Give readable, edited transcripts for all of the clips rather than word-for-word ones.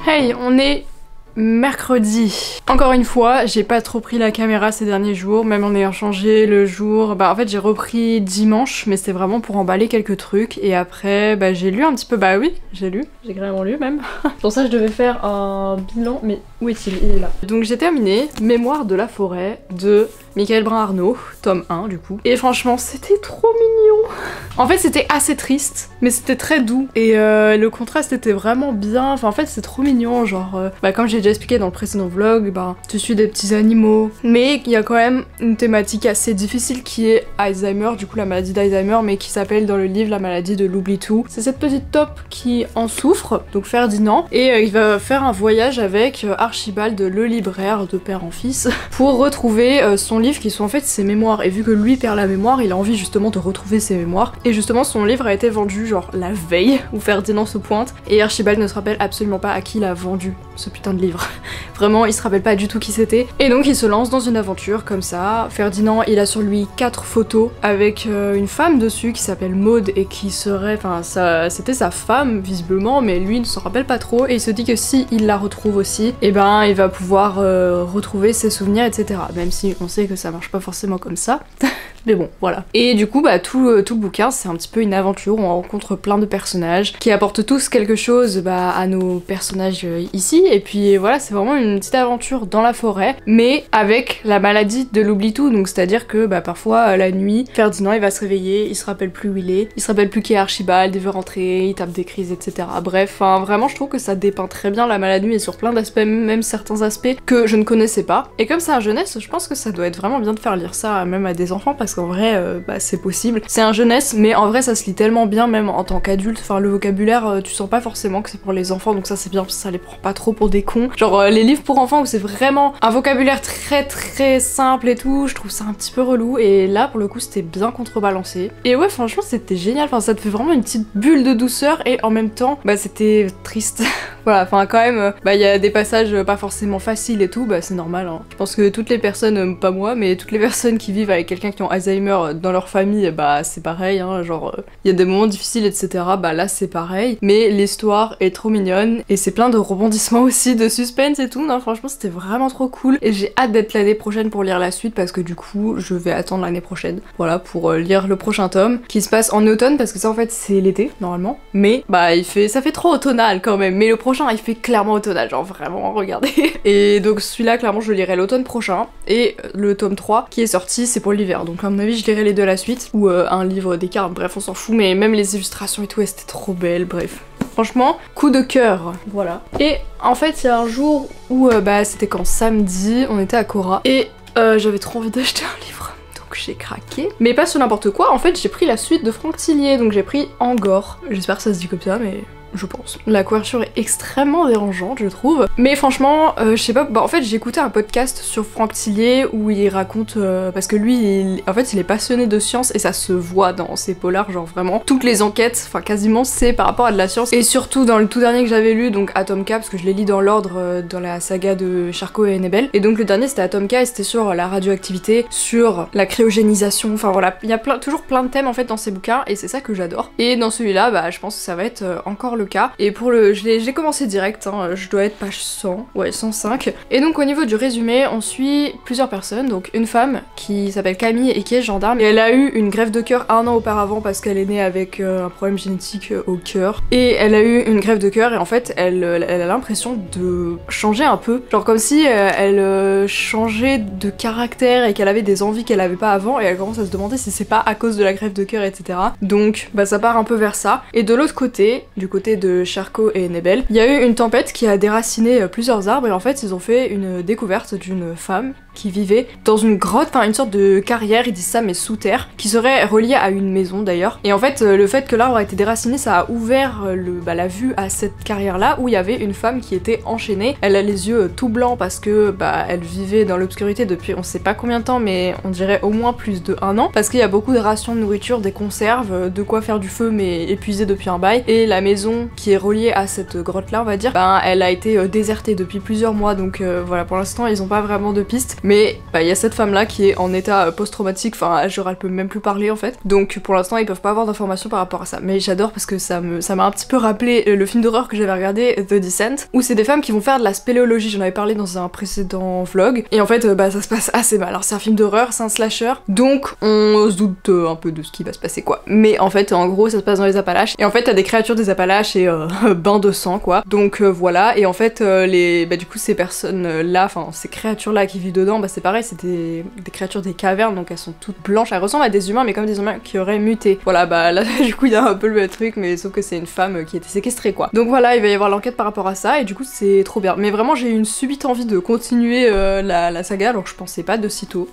Hey, on est mercredi. Encore une fois, j'ai pas trop pris la caméra ces derniers jours, même en ayant changé le jour. Bah en fait j'ai repris dimanche, mais c'était vraiment pour emballer quelques trucs. Et après, bah j'ai lu un petit peu, bah oui, j'ai carrément lu même. Pour ça je devais faire un bilan, mais où est-il? Il est là. Donc j'ai terminé Mémoire de la forêt de Michael Brun-Arnaud, tome 1 du coup. Et franchement c'était trop mignon. En fait c'était assez triste, mais c'était très doux. Et le contraste était vraiment bien. Enfin en fait c'est trop mignon, genre bah comme j'ai déjà expliqué dans le précédent vlog, bah tu suis des petits animaux. Mais il y a quand même une thématique assez difficile qui est Alzheimer, du coup la maladie d'Alzheimer, mais qui s'appelle dans le livre la maladie de l'oubli-tout. C'est cette petite taupe qui en souffre, donc Ferdinand, et il va faire un voyage avec Archibald le libraire de père en fils pour retrouver son livre qui sont en fait ses mémoires. Et vu que lui perd la mémoire, il a envie justement de retrouver ses mémoires. Et justement son livre a été vendu genre la veille où Ferdinand se pointe, et Archibald ne se rappelle absolument pas à qui il a vendu ce putain de livre. Vraiment, il se rappelle pas du tout qui c'était. Et donc il se lance dans une aventure comme ça. Ferdinand, il a sur lui 4 photos avec une femme dessus qui s'appelle Maud et qui serait, enfin c'était sa femme visiblement, mais lui ne s'en rappelle pas trop. Et il se dit que si il la retrouve aussi, et ben il va pouvoir retrouver ses souvenirs, etc. Même si on sait que ça marche pas forcément comme ça. Mais bon, voilà. Et du coup, bah tout le bouquin, c'est un petit peu une aventure où on rencontre plein de personnages qui apportent tous quelque chose bah, à nos personnages ici. Et puis voilà, c'est vraiment une petite aventure dans la forêt, mais avec la maladie de l'oubli-tout. Donc c'est-à-dire que bah, parfois, la nuit, Ferdinand, il va se réveiller, il se rappelle plus où il est, il se rappelle plus qui est Archibald, il veut rentrer, il tape des crises, etc. Bref, vraiment, je trouve que ça dépeint très bien la maladie et sur plein d'aspects, même certains aspects que je ne connaissais pas. Et comme c'est un jeunesse, je pense que ça doit être vraiment bien de faire lire ça même à des enfants, parce qu'en vrai, bah, c'est possible. C'est un jeunesse, mais en vrai, ça se lit tellement bien, même en tant qu'adulte. Enfin, le vocabulaire, tu sens pas forcément que c'est pour les enfants, donc ça c'est bien, parce que ça les prend pas trop pour des cons. Genre, les livres pour enfants où c'est vraiment un vocabulaire très simple et tout, je trouve ça un petit peu relou, et là, pour le coup, c'était bien contrebalancé. Et ouais, franchement, c'était génial. Enfin, ça te fait vraiment une petite bulle de douceur, et en même temps, bah, c'était triste. Voilà, enfin, quand même, bah, il y a des passages pas forcément faciles et tout, bah, c'est normal, hein. Je pense que toutes les personnes, pas moi, mais toutes les personnes qui vivent avec quelqu'un qui ont Alzheimer dans leur famille, bah c'est pareil, hein, genre il y a des moments difficiles, etc. Bah là c'est pareil, mais l'histoire est trop mignonne et c'est plein de rebondissements aussi, de suspense et tout. Non, franchement c'était vraiment trop cool et j'ai hâte d'être l'année prochaine pour lire la suite, parce que du coup je vais attendre l'année prochaine, voilà, pour lire le prochain tome qui se passe en automne, parce que ça en fait c'est l'été normalement, mais bah ça fait trop automnal quand même. Mais le prochain il fait clairement automnal, genre vraiment, regardez. Et donc celui-là clairement je le lirai l'automne prochain, et le tome 3 qui est sorti c'est pour l'hiver, donc à mon avis je lirai les deux à la suite, ou un livre d'écart, bref on s'en fout, mais même les illustrations et tout, elles étaient trop belles, bref. Franchement, coup de cœur, voilà. Et en fait il y a un jour où, bah c'était quand, samedi, on était à Cora, et j'avais trop envie d'acheter un livre. Donc j'ai craqué. Mais pas sur n'importe quoi, en fait j'ai pris la suite de Franck Tillier, donc j'ai pris Angor. J'espère que ça se dit comme ça, mais je pense. La couverture est extrêmement dérangeante, je trouve. Mais franchement, je sais pas, bah en fait j'ai écouté un podcast sur Franck Tillier où il raconte, parce que lui, en fait il est passionné de science et ça se voit dans ses polars, genre vraiment. Toutes les enquêtes, enfin quasiment, c'est par rapport à de la science. Et surtout dans le tout dernier que j'avais lu, donc Atomka, parce que je les lis dans l'ordre dans la saga de Charcot et Nebel. Et donc le dernier c'était Atomka et c'était sur la radioactivité, sur la cryogénisation, enfin voilà. Il y a toujours plein de thèmes en fait dans ces bouquins et c'est ça que j'adore. Et dans celui-là, bah je pense que ça va être encore le cas. Et pour le... j'ai commencé direct, hein, je dois être page 100, ouais 105. Et donc au niveau du résumé, on suit plusieurs personnes, donc une femme qui s'appelle Camille et qui est gendarme. Et elle a eu une greffe de cœur 1 an auparavant parce qu'elle est née avec un problème génétique au cœur. Et elle a eu une greffe de cœur et en fait elle a l'impression de changer un peu. Genre comme si elle changeait de caractère et qu'elle avait des envies qu'elle avait pas avant, et elle commence à se demander si c'est pas à cause de la greffe de cœur, etc. Donc bah ça part un peu vers ça. Et de l'autre côté, du côté de Charcot et Nebel, il y a eu une tempête qui a déraciné plusieurs arbres, et en fait ils ont fait une découverte d'une femme qui vivait dans une grotte, enfin une sorte de carrière, ils disent ça mais sous terre, qui serait reliée à une maison d'ailleurs. Et en fait le fait que l'arbre a été déraciné, ça a ouvert la vue à cette carrière là où il y avait une femme qui était enchaînée. Elle a les yeux tout blancs parce que bah elle vivait dans l'obscurité depuis on sait pas combien de temps, mais on dirait au moins plus de 1 an, parce qu'il y a beaucoup de rations de nourriture, des conserves, de quoi faire du feu mais épuisé depuis un bail. Et la maison qui est reliée à cette grotte là on va dire, ben elle a été désertée depuis plusieurs mois, donc voilà, pour l'instant ils ont pas vraiment de pistes. mais bah il y a cette femme là qui est en état post-traumatique, enfin genre elle peut même plus parler en fait, donc pour l'instant ils peuvent pas avoir d'informations par rapport à ça, mais j'adore parce que ça m'a un petit peu rappelé le film d'horreur que j'avais regardé, The Descent, où c'est des femmes qui vont faire de la spéléologie, j'en avais parlé dans un précédent vlog, et en fait bah ça se passe assez mal. Alors c'est un film d'horreur, c'est un slasher, donc on se doute un peu de ce qui va se passer quoi, mais en fait en gros ça se passe dans les Appalaches, et en fait t'as des créatures des Appalaches et bain de sang quoi, donc voilà, et en fait du coup ces personnes là, enfin ces créatures là qui vivent dedans, bah c'est pareil, c'est des créatures des cavernes, donc elles sont toutes blanches, elles ressemblent à des humains mais comme des humains qui auraient muté. Voilà, bah là du coup il y a un peu le truc, mais sauf que c'est une femme qui a été séquestrée quoi. Donc voilà, il va y avoir l'enquête par rapport à ça, et du coup c'est trop bien. Mais vraiment j'ai eu une subite envie de continuer la saga, alors je pensais pas de sitôt.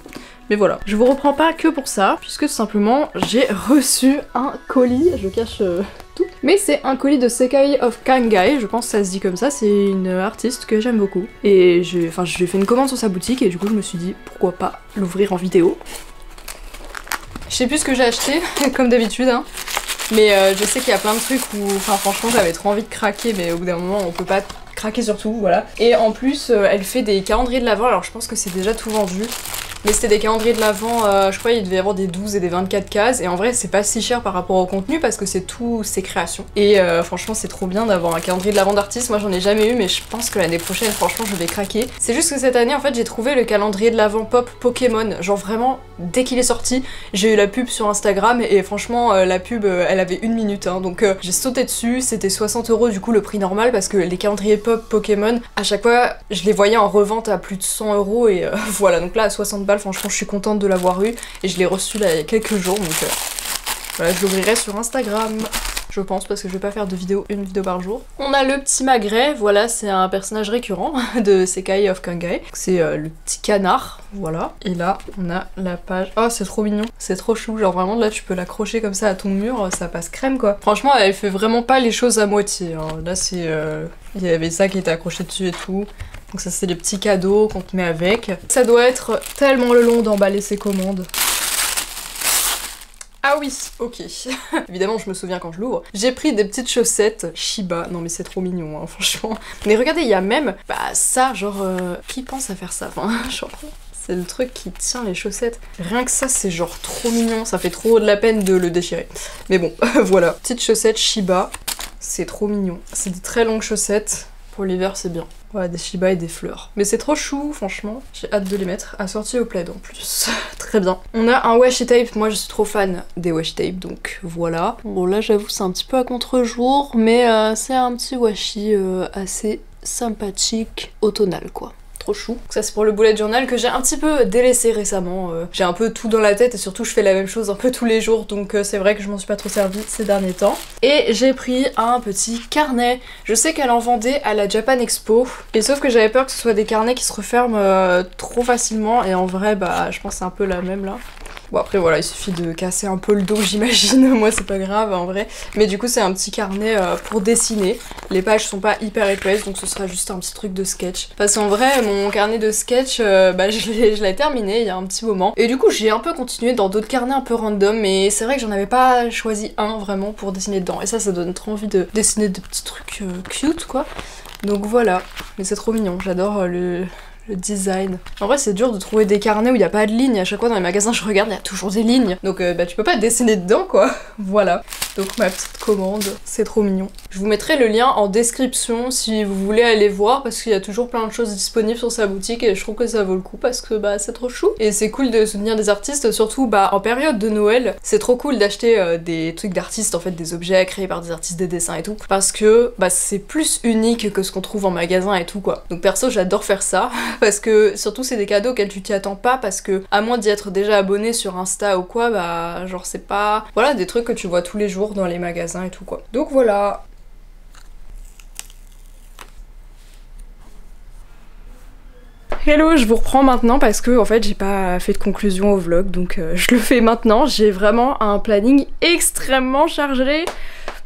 Mais voilà, je vous reprends pas que pour ça, puisque tout simplement j'ai reçu un colis, je cache tout, mais c'est un colis de Sekai of Kangai, je pense que ça se dit comme ça, c'est une artiste que j'aime beaucoup. Et j'ai fait une commande sur sa boutique, et du coup je me suis dit pourquoi pas l'ouvrir en vidéo. Je sais plus ce que j'ai acheté, comme d'habitude, hein. Mais je sais qu'il y a plein de trucs où, enfin franchement j'avais trop envie de craquer, mais au bout d'un moment on peut pas craquer sur tout, voilà. Et en plus elle fait des calendriers de l'Avent, alors je pense que c'est déjà tout vendu. Mais c'était des calendriers de l'Avent, je crois il devait y avoir des 12 et des 24 cases, et en vrai c'est pas si cher par rapport au contenu parce que c'est tout ses créations. Et franchement c'est trop bien d'avoir un calendrier de l'Avent d'artiste, moi j'en ai jamais eu mais je pense que l'année prochaine franchement je vais craquer. C'est juste que cette année en fait j'ai trouvé le calendrier de l'Avent pop Pokémon, genre vraiment dès qu'il est sorti j'ai eu la pub sur Instagram, et franchement la pub elle avait 1 minute hein, donc j'ai sauté dessus, c'était 60 € du coup le prix normal, parce que les calendriers pop Pokémon à chaque fois je les voyais en revente à plus de 100 € et voilà, donc là à 60 balles franchement je suis contente de l'avoir eu, et je l'ai reçu là il y a quelques jours, donc voilà, je l'ouvrirai sur Instagram je pense, parce que je vais pas faire une vidéo par jour. On a le petit magret, voilà, c'est un personnage récurrent de Sekai of Kangai. C'est le petit canard, voilà. Et là, on a la page... Oh, c'est trop mignon, c'est trop chou, genre vraiment là tu peux l'accrocher comme ça à ton mur, ça passe crème quoi. Franchement, elle fait vraiment pas les choses à moitié, hein. Là c'est... il y avait ça qui était accroché dessus et tout. Donc ça c'est les petits cadeaux qu'on te met avec. Ça doit être tellement le long d'emballer ses commandes. Ah oui, ok. Évidemment, je me souviens quand je l'ouvre. J'ai pris des petites chaussettes Shiba. Non mais c'est trop mignon, hein, franchement. Mais regardez, il y a même, bah ça, genre, qui pense à faire ça? Enfin, genre... C'est le truc qui tient les chaussettes. Rien que ça, c'est genre trop mignon. Ça fait trop de la peine de le déchirer. Mais bon, voilà. Petites chaussettes Shiba. C'est trop mignon. C'est des très longues chaussettes. Pour l'hiver, c'est bien. Voilà, des Shiba et des fleurs. Mais c'est trop chou, franchement. J'ai hâte de les mettre. Assortis au plaid en plus. Très bien. On a un washi tape. Moi, je suis trop fan des washi tape, donc voilà. Bon, là, j'avoue, c'est un petit peu à contre-jour, mais c'est un petit washi assez sympathique, automnal, quoi. Trop chou. Ça c'est pour le bullet journal que j'ai un petit peu délaissé récemment. J'ai un peu tout dans la tête et surtout je fais la même chose un peu tous les jours, donc c'est vrai que je m'en suis pas trop servi ces derniers temps. Et j'ai pris un petit carnet. Je sais qu'elle en vendait à la Japan Expo, et sauf que j'avais peur que ce soit des carnets qui se referment trop facilement, et en vrai bah je pense que c'est un peu la même là. Bon après voilà, il suffit de casser un peu le dos j'imagine, moi c'est pas grave en vrai. Mais du coup c'est un petit carnet pour dessiner. Les pages sont pas hyper épaisses, donc ce sera juste un petit truc de sketch. Parce qu'en vrai mon carnet de sketch, bah je l'ai terminé il y a un petit moment. Et du coup j'ai un peu continué dans d'autres carnets un peu random, mais c'est vrai que j'en avais pas choisi un vraiment pour dessiner dedans. Et ça donne trop envie de dessiner des petits trucs cute quoi. Donc voilà, mais c'est trop mignon, j'adore le design. En vrai c'est dur de trouver des carnets où il n'y a pas de lignes. À chaque fois dans les magasins je regarde, il y a toujours des lignes. Donc bah tu peux pas dessiner dedans quoi. Voilà. Donc ma petite commande, c'est trop mignon. Je vous mettrai le lien en description si vous voulez aller voir, parce qu'il y a toujours plein de choses disponibles sur sa boutique et je trouve que ça vaut le coup parce que bah c'est trop chou. Et c'est cool de soutenir des artistes, surtout bah en période de Noël. C'est trop cool d'acheter des trucs d'artistes, en fait des objets créés par des artistes, des dessins et tout. Parce que bah c'est plus unique que ce qu'on trouve en magasin et tout quoi. Donc perso j'adore faire ça. Parce que surtout c'est des cadeaux auxquels tu t'y attends pas, parce que à moins d'y être déjà abonné sur Insta ou quoi, bah genre c'est pas... Voilà, des trucs que tu vois tous les jours dans les magasins et tout quoi. Donc voilà. Hello, je vous reprends maintenant parce que en fait j'ai pas fait de conclusion au vlog, donc je le fais maintenant. J'ai vraiment un planning extrêmement chargé.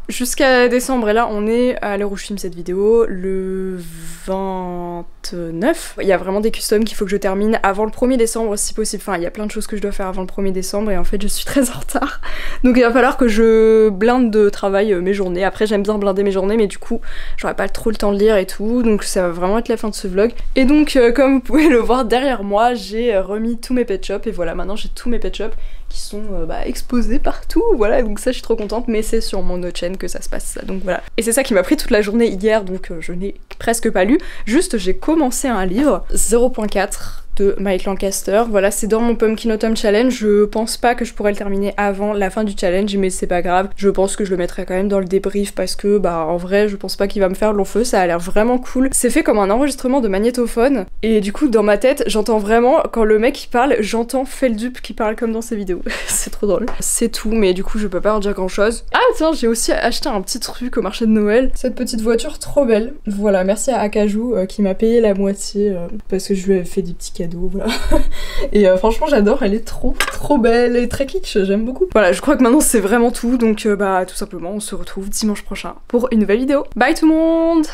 jusqu'à décembre, et là on est à l'heure où je filme cette vidéo, le 29. Il y a vraiment des customs qu'il faut que je termine avant le 1er décembre si possible. Enfin, il y a plein de choses que je dois faire avant le 1er décembre et en fait je suis très en retard. Donc il va falloir que je blinde de travail mes journées. Après j'aime bien blinder mes journées mais du coup j'aurai pas trop le temps de lire et tout. Donc ça va vraiment être la fin de ce vlog. Et donc comme vous pouvez le voir derrière moi, j'ai remis tous mes pet shops et voilà, maintenant j'ai tous mes pet shops qui sont exposés partout, voilà, donc ça je suis trop contente, mais c'est sur mon autre chaîne que ça se passe, ça, donc voilà. Et c'est ça qui m'a pris toute la journée hier, donc je n'ai presque pas lu, juste j'ai commencé un livre, 0.4 de Mike Lancaster, voilà, c'est dans mon Pumpkin Autumn Challenge, je pense pas que je pourrais le terminer avant la fin du challenge, mais c'est pas grave, je pense que je le mettrai quand même dans le débrief parce que en vrai je pense pas qu'il va me faire long feu, ça a l'air vraiment cool. C'est fait comme un enregistrement de magnétophone, et du coup dans ma tête j'entends vraiment, quand le mec il parle, j'entends Feldup qui parle comme dans ses vidéos. C'est trop drôle. C'est tout, mais du coup je peux pas en dire grand chose. Ah tiens, j'ai aussi acheté un petit truc au marché de Noël. Cette petite voiture trop belle. Voilà, merci à Akajou qui m'a payé la moitié parce que je lui avais fait des petits cadeaux, voilà. Et franchement j'adore, elle est trop belle et très kitsch, j'aime beaucoup. Voilà, je crois que maintenant c'est vraiment tout, donc tout simplement on se retrouve dimanche prochain pour une nouvelle vidéo. Bye tout le monde!